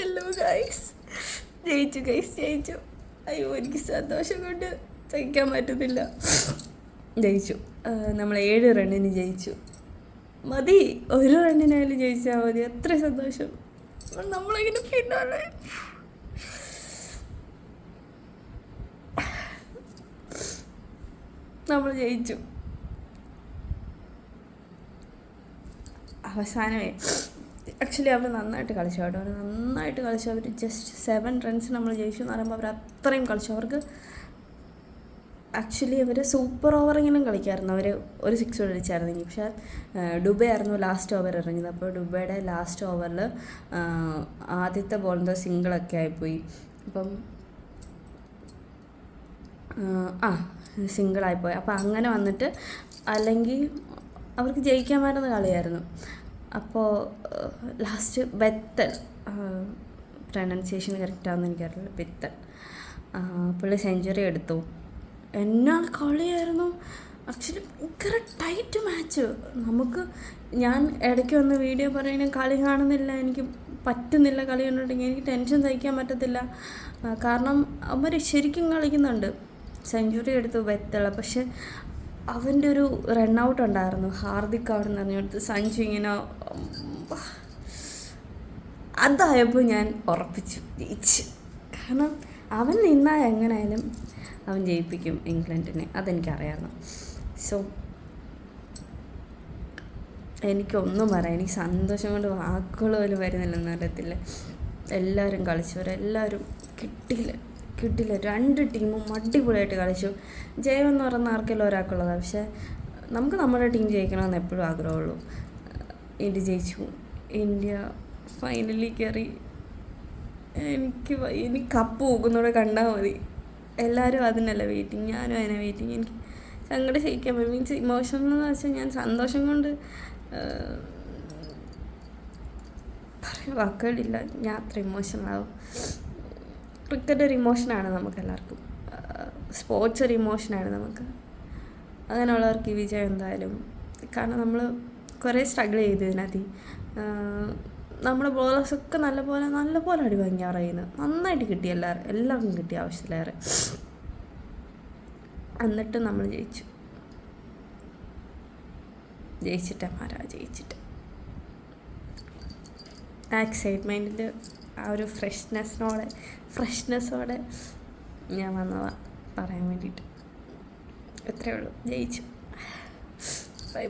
Hello guys, ജയിച്ചു. അയ്യോ, എനിക്ക് സന്തോഷം കൊണ്ട് സഹിക്കാൻ പറ്റുന്നില്ല. ജയിച്ചു. നമ്മൾ 7 റണ്ണിന് ജയിച്ചു. മതി, 1 റണ്ണിനായാലും ജയിച്ചാൽ മതി. എത്ര സന്തോഷം. നമ്മളിങ്ങനെ പിന്നാലെ നമ്മൾ ജയിച്ചു. അവസാനമേ ആക്ച്വലി അവർ നന്നായിട്ട് കളിച്ചു കേട്ടോ. അവർ ജസ്റ്റ് 7 റൺസ് നമ്മൾ ജയിച്ചു എന്ന് പറയുമ്പോൾ അവർ അത്രയും കളിച്ചു. അവർക്ക് ആക്ച്വലി അവർ സൂപ്പർ ഓവറിങ്ങനെ കളിക്കായിരുന്നു. അവർ ഒരു 6 അടിച്ചായിരുന്നെങ്കിൽ. പക്ഷേ ഡുബൈ ആയിരുന്നു ലാസ്റ്റ് ഓവർ ഇറങ്ങിയത്. അപ്പോൾ ഡുബൈയുടെ ലാസ്റ്റ് ഓവറിൽ ആദ്യത്തെ ബോൾ എന്തോ സിംഗിളൊക്കെ ആയിപ്പോയി. അപ്പം സിംഗിളായിപ്പോയി. അപ്പോൾ അങ്ങനെ വന്നിട്ട് അല്ലെങ്കിൽ അവർക്ക് ജയിക്കാൻ പറ്റുന്ന കളിയായിരുന്നു. അപ്പോൾ ലാസ്റ്റ് ബെത്തൽ, പ്രൊനൗൺസിയേഷൻ കറക്റ്റാണെന്ന് എനിക്കറിയില്ല, ബെത്തൽ പുള്ളി സെഞ്ചുറി എടുത്തു. എന്നാ കളിയായിരുന്നു ആക്ച്വലി. ഭയങ്കര ടൈറ്റ് മാച്ച്. ഞാൻ ഇടയ്ക്ക് വന്ന് വീഡിയോ പറയുന്നത് കളി കാണുന്നില്ല, എനിക്ക് പറ്റുന്നില്ല. കളി കണ്ടിട്ടുണ്ടെങ്കിൽ എനിക്ക് ടെൻഷൻ സഹിക്കാൻ പറ്റത്തില്ല. കാരണം അവർ ശരിക്കും കളിക്കുന്നുണ്ട്. സെഞ്ചുറി എടുത്തു ബെത്തൽ. പക്ഷെ അവൻ്റെ ഒരു റണ്ണൗട്ട് ഉണ്ടായിരുന്നു, ഹാർദിക് അവിടെ നിന്ന് പറഞ്ഞെടുത്ത് സഞ്ജു ഇങ്ങനെ. അതായപ്പോൾ ഞാൻ ഉറപ്പിച്ചു ജയിച്ചു. കാരണം അവൻ നിന്നാൽ എങ്ങനെയായാലും അവൻ ജയിപ്പിക്കും ഇംഗ്ലണ്ടിനെ, അതെനിക്കറിയാമായിരുന്നു. സോ എനിക്കൊന്നും പറയാം, എനിക്ക് സന്തോഷം കൊണ്ട് വാക്കുകൾ പോലും വരുന്നില്ലെന്ന് അറിയത്തില്ല. എല്ലാവരും കളിച്ചവരെല്ലാവരും കിട്ടില്ല. 2 ടീമും അടിപൊളിയായിട്ട് കളിച്ചു. ജയമെന്ന് പറയുന്ന ആർക്കെല്ലാം ഒരാൾക്കുള്ളതാണ്. പക്ഷേ നമുക്ക് നമ്മുടെ ടീം ജയിക്കണമെന്ന് എപ്പോഴും ആഗ്രഹമുള്ളൂ. ഇന്ത്യ ജയിച്ചു. ഇന്ത്യ ഫൈനലിൽ കയറി. എനിക്ക് കപ്പ് പോകുന്നൂടെ കണ്ടാൽ മതി. എല്ലാവരും അതിനല്ല വെയിറ്റിംഗ്, ഞാനും അതിനെ വെയിറ്റിംഗ്. എനിക്ക് സങ്കടം സഹിക്കാൻ പറ്റും. മീൻസ് ഇമോഷണൽ എന്ന് വെച്ചാൽ ഞാൻ സന്തോഷം കൊണ്ട് പറയാൻ വാക്കുകളില്ല. ഞാൻ അത്ര ഇമോഷണലാവും. ക്രിക്കറ്റ് ഒരു ഇമോഷനാണ് നമുക്കെല്ലാവർക്കും. സ്പോർട്സ് ഒരു ഇമോഷനാണ് നമുക്ക്. അങ്ങനെയുള്ളവർക്ക് ഈ വിജയം എന്തായാലും. കാരണം നമ്മൾ കുറേ സ്ട്രഗിൾ ചെയ്തു ഇതിനകത്ത്. നമ്മുടെ ബോളേഴ്സൊക്കെ നല്ലപോലെ അടി വാങ്ങിയാറ് ചെയ്യുന്നത്. നന്നായിട്ട് കിട്ടി. എല്ലാവർക്കും കിട്ടി ആവശ്യത്തിലേറെ. എന്നിട്ട് നമ്മൾ ജയിച്ചിട്ട് ആ എക്സൈറ്റ്മെൻറ്റിൽ ആ ഒരു ഫ്രഷ്നെസ്സോടെ ഞാൻ വന്നതാണ് പറയാൻ വേണ്ടിയിട്ട്. എത്രയേ ഉള്ളൂ, ജയിച്ചു. ബൈ.